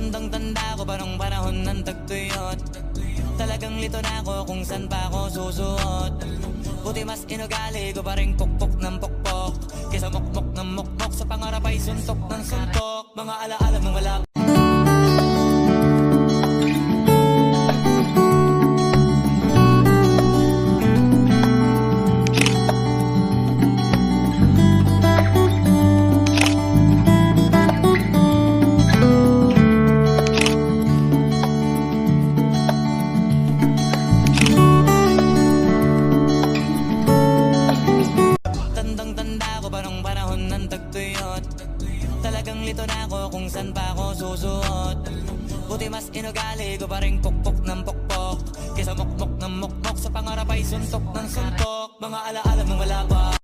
Tandang-tanda ko pa nung panahon ng tagtuyot. Talagang lito na ako kung saan pa ako susuot. Buti mas inugali ko pa rin pukpok ng pukpok, kesa mukmok ng mukmok sa pangarap ay suntok ng suntok. Mga alaala ng wala. Tandang-tanda ko pa nung panahon ng tagtuyot. Talagang lito na ako kung saan pa ako susuot. Buti mas inugali ko pa rin pukpok ng pukpok, kesa mukmok ng mukmok sa pangarap ay suntok ng suntok. Mga alaala ng wala pa.